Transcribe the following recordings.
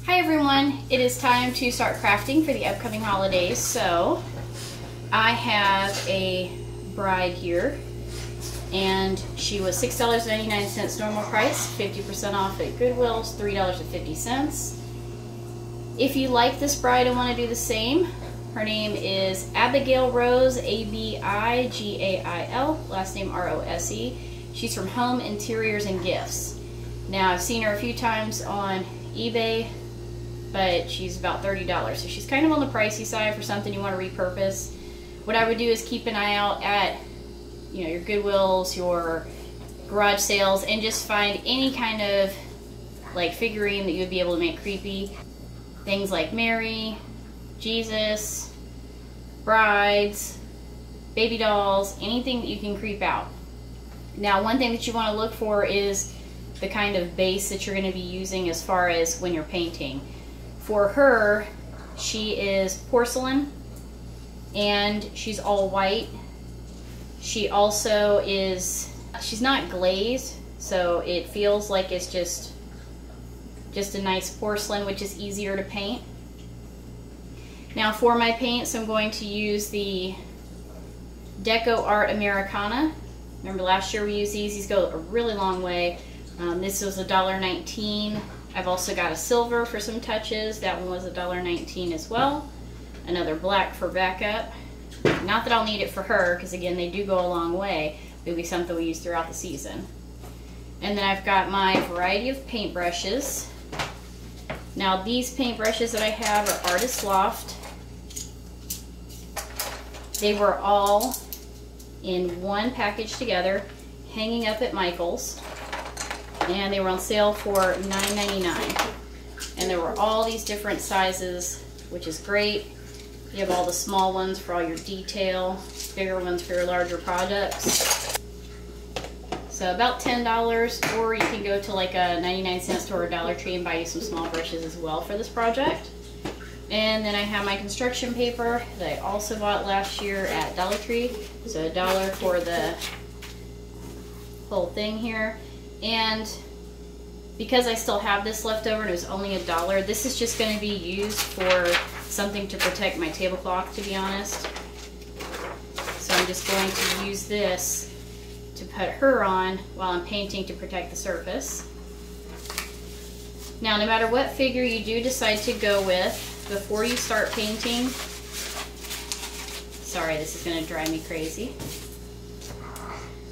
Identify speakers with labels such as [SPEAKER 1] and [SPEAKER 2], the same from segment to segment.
[SPEAKER 1] Hi everyone, it is time to start crafting for the upcoming holidays. So I have a bride here, and she was $6.99 normal price, 50% off at Goodwill's, $3.50. If you like this bride and want to do the same, her name is Abigail Rose, A-B-I-G-A-I-L, last name R-O-S-E. She's from Home Interiors and Gifts. Now, I've seen her a few times on eBay, but she's about $30, so she's kind of on the pricey side for something you want to repurpose. What I would do is keep an eye out at, you know, your Goodwills, your garage sales, and just find any kind of like figurine that you would be able to make creepy. Things like Mary, Jesus, brides, baby dolls, anything that you can creep out. Now, one thing that you want to look for is the kind of base that you're going to be using as far as when you're painting. For her, she is porcelain and she's all white. She also is, she's not glazed, so it feels like it's just a nice porcelain, which is easier to paint. Now for my paints, I'm going to use the Deco Art Americana. Remember last year we used these. These go a really long way. This was $1.19. I've also got a silver for some touches. That one was $1.19 as well. Another black for backup. Not that I'll need it for her, because again, they do go a long way. It'll be something we use throughout the season. And then I've got my variety of paintbrushes. Now these paintbrushes that I have are Artist Loft. They were all in one package together, hanging up at Michael's, and they were on sale for $9.99. And there were all these different sizes, which is great. You have all the small ones for all your detail, bigger ones for your larger projects. So about $10, or you can go to like a 99-cent store or Dollar Tree and buy you some small brushes as well for this project. And then I have my construction paper that I also bought last year at Dollar Tree. So $1 for the whole thing here. And because I still have this left over and it was only $1, this is just going to be used for something to protect my tablecloth, to be honest. So I'm just going to use this to put her on while I'm painting to protect the surface. Now, no matter what figure you do decide to go with, before you start painting, sorry, this is going to drive me crazy.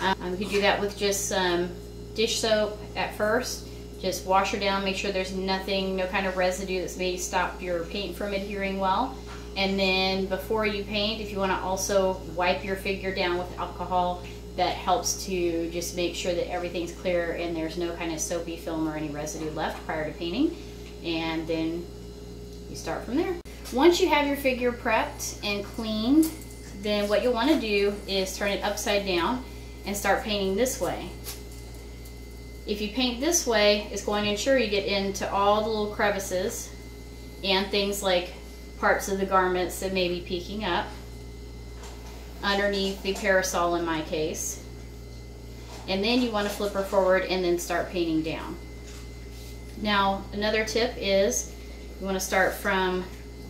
[SPEAKER 1] You could do that with just some dish soap at first. Just wash her down, make sure there's nothing, no kind of residue that's may stop your paint from adhering well. And then before you paint, if you want to also wipe your figure down with alcohol, that helps to just make sure that everything's clear and there's no kind of soapy film or any residue left prior to painting. And then you start from there. Once you have your figure prepped and cleaned, then what you'll want to do is turn it upside down and start painting this way. If you paint this way, it's going to ensure you get into all the little crevices and things like parts of the garments that may be peeking up underneath the parasol in my case. And then you want to flip her forward and then start painting down. Now, another tip is you want to start from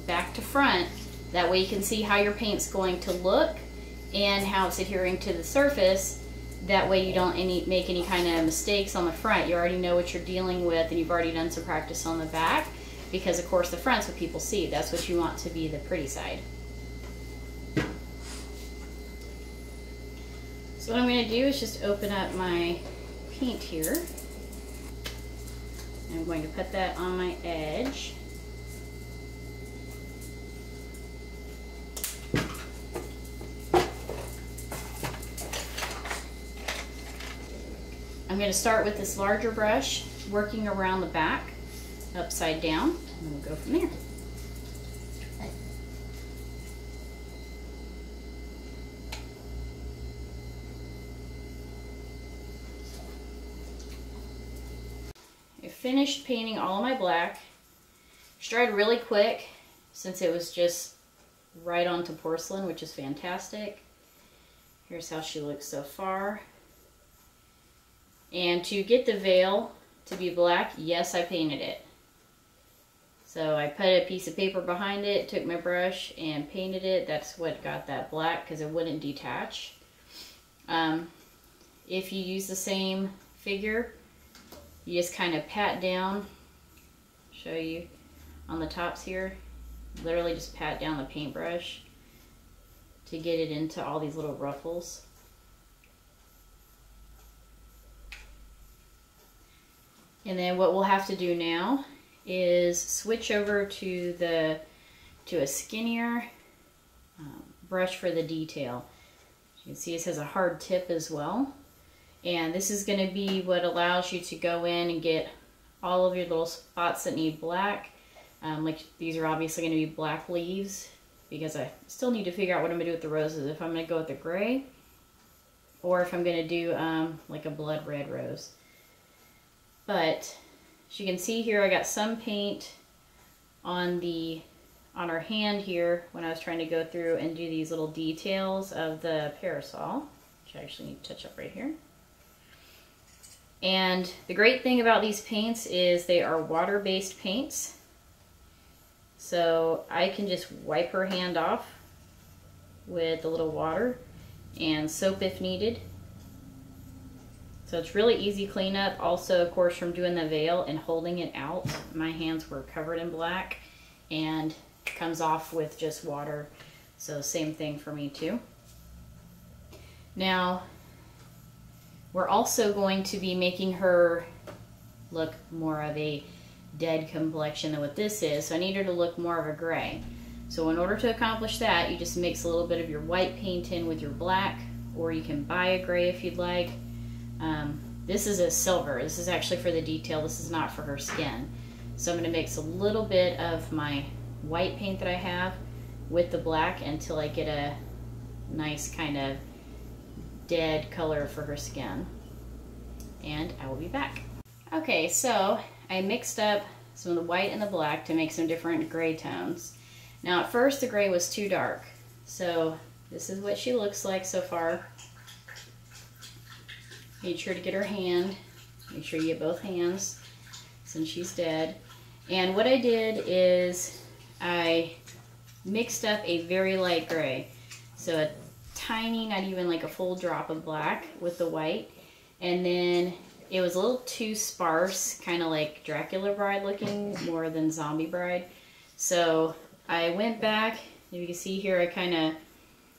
[SPEAKER 1] back to front. That way you can see how your paint's going to look and how it's adhering to the surface. That way you don't make any kind of mistakes on the front. You already know what you're dealing with and you've already done some practice on the back, because of course the front's what people see. That's what you want to be the pretty side. So what I'm going to do is just open up my paint here. I'm going to put that on my edge. I'm going to start with this larger brush, working around the back, upside down, and we'll go from there. I finished painting all of my black. She dried really quick since it was just right onto porcelain, which is fantastic. Here's how she looks so far. And to get the veil to be black, yes, I painted it. So I put a piece of paper behind it, took my brush and painted it. That's what got that black, because it wouldn't detach. If you use the same figure, you just kind of pat down, show you on the tops here, literally just pat down the paintbrush to get it into all these little ruffles. And then what we'll have to do now is switch over to a skinnier brush for the detail. You can see it has a hard tip as well. And this is going to be what allows you to go in and get all of your little spots that need black. Like these are obviously going to be black leaves, because I still need to figure out what I'm going to do with the roses. If I'm going to go with the gray, or if I'm going to do like a blood red rose. But as you can see here, I got some paint on her hand here when I was trying to go through and do these little details of the parasol, which I actually need to touch up right here. And the great thing about these paints is they are water-based paints. So I can just wipe her hand off with a little water and soap if needed. So it's really easy cleanup. Also, of course, from doing the veil and holding it out, my hands were covered in black and comes off with just water. So same thing for me too. Now, we're also going to be making her look more of a dead complexion than what this is. So I need her to look more of a gray. So in order to accomplish that, you just mix a little bit of your white paint in with your black, or you can buy a gray if you'd like. This is a silver. This is actually for the detail. This is not for her skin. So I'm going to mix a little bit of my white paint that I have with the black until I get a nice kind of dead color for her skin. And I will be back. Okay, so I mixed up some of the white and the black to make some different gray tones. Now at first the gray was too dark. So this is what she looks like so far. Made sure to get her hand. Make sure you get both hands since she's dead. And what I did is I mixed up a very light gray. So a tiny, not even like a full drop of black with the white. And then it was a little too sparse, kind of like Dracula Bride looking more than Zombie Bride. So I went back, if you can see here, I kind of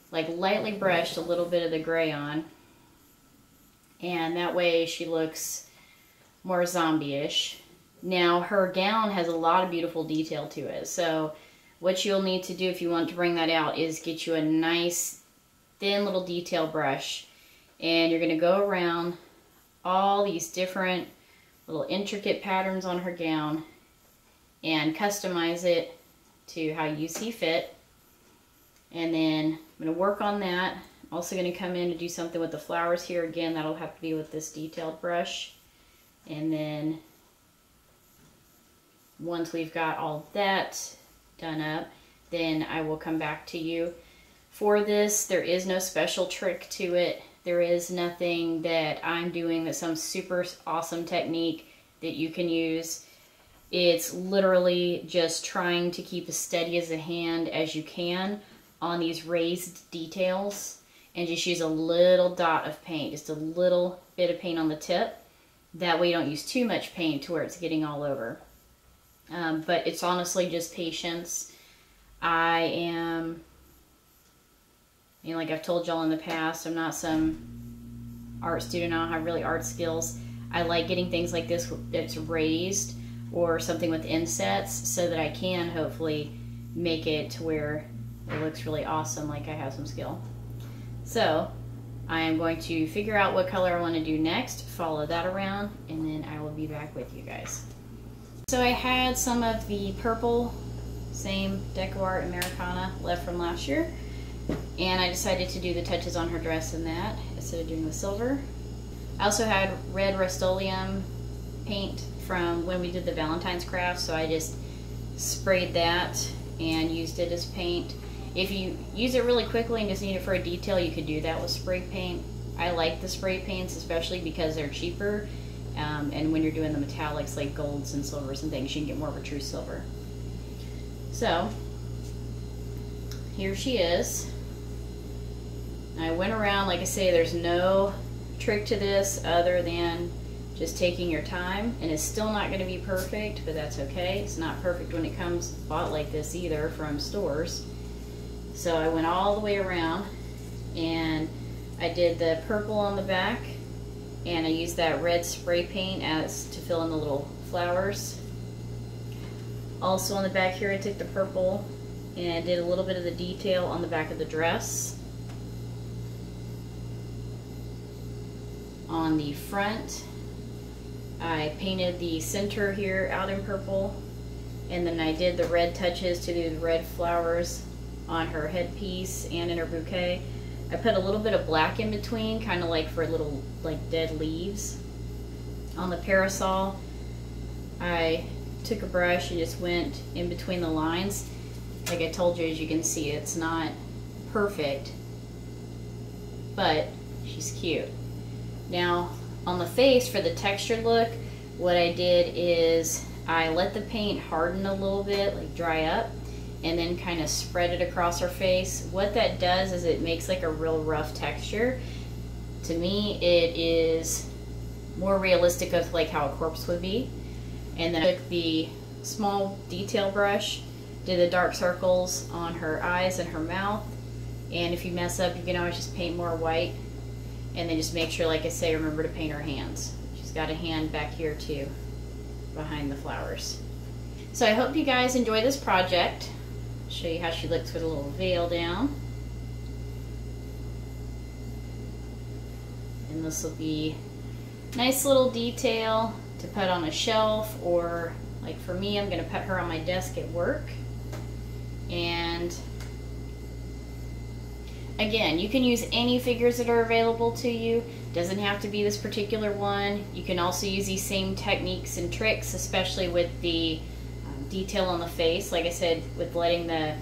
[SPEAKER 1] like lightly brushed a little bit of the gray on. And that way she looks more zombie-ish. Now her gown has a lot of beautiful detail to it. So what you'll need to do if you want to bring that out is get you a nice thin little detail brush. And you're going to go around all these different little intricate patterns on her gown and customize it to how you see fit. And then I'm going to work on that. Also going to come in and do something with the flowers here. Again, that'll have to be with this detailed brush. And then once we've got all that done up, then I will come back to you. For this, there is no special trick to it. There is nothing that I'm doing that's some super awesome technique that you can use. It's literally just trying to keep as steady as a hand as you can on these raised details. And just use a little dot of paint, just a little bit of paint on the tip. That way you don't use too much paint to where it's getting all over. But it's honestly just patience. I am, you know, like I've told y'all in the past, I'm not some art student. I don't have really art skills. I like getting things like this that's raised or something with insets so that I can hopefully make it to where it looks really awesome, like I have some skill. So I am going to figure out what color I want to do next, follow that around, and then I will be back with you guys. So I had some of the purple, same Deco Art Americana left from last year, and I decided to do the touches on her dress in that instead of doing the silver. I also had red Rust-Oleum paint from when we did the Valentine's craft, so I just sprayed that and used it as paint. If you use it really quickly and just need it for a detail, you could do that with spray paint. I like the spray paints, especially because they're cheaper, and when you're doing the metallics like golds and silvers and things, you can get more of a true silver. So here she is. I went around, like I say, there's no trick to this other than just taking your time, and it's still not going to be perfect, but that's okay. It's not perfect when it comes bought like this either from stores. So I went all the way around, and I did the purple on the back, and I used that red spray paint as to fill in the little flowers. Also on the back here, I took the purple and did a little bit of the detail on the back of the dress. On the front, I painted the center here out in purple, and then I did the red touches to do the red flowers on her headpiece and in her bouquet. I put a little bit of black in between, kind of like for little like dead leaves. On the parasol, I took a brush and just went in between the lines. Like I told you, as you can see, it's not perfect, but she's cute. Now on the face, for the textured look, what I did is I let the paint harden a little bit, like dry up, and then kind of spread it across her face. What that does is it makes like a real rough texture. To me, it is more realistic of like how a corpse would be. And then I took the small detail brush, did the dark circles on her eyes and her mouth, and if you mess up, you can always just paint more white. And then just make sure, like I say, remember to paint her hands. She's got a hand back here too, behind the flowers. So I hope you guys enjoy this project. I'll show you how she looks with a little veil down. And this will be a nice little detail to put on a shelf, or like for me, I'm gonna put her on my desk at work. And again, you can use any figures that are available to you. Doesn't have to be this particular one. You can also use these same techniques and tricks, especially with the detail on the face. Like I said, with letting the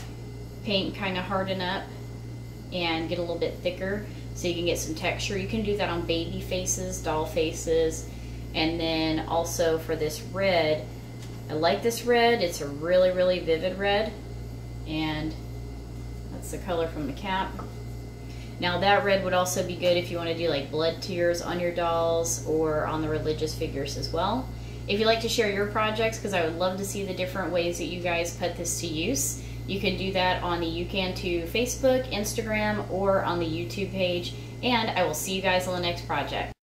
[SPEAKER 1] paint kind of harden up and get a little bit thicker so you can get some texture. You can do that on baby faces, doll faces, and then also for this red. I like this red. It's a really, really vivid red, and that's the color from the cap. Now that red would also be good if you want to do like blood tears on your dolls or on the religious figures as well. If you'd like to share your projects, because I would love to see the different ways that you guys put this to use, you can do that on the ucantoo Facebook, Instagram, or on the YouTube page. And I will see you guys on the next project.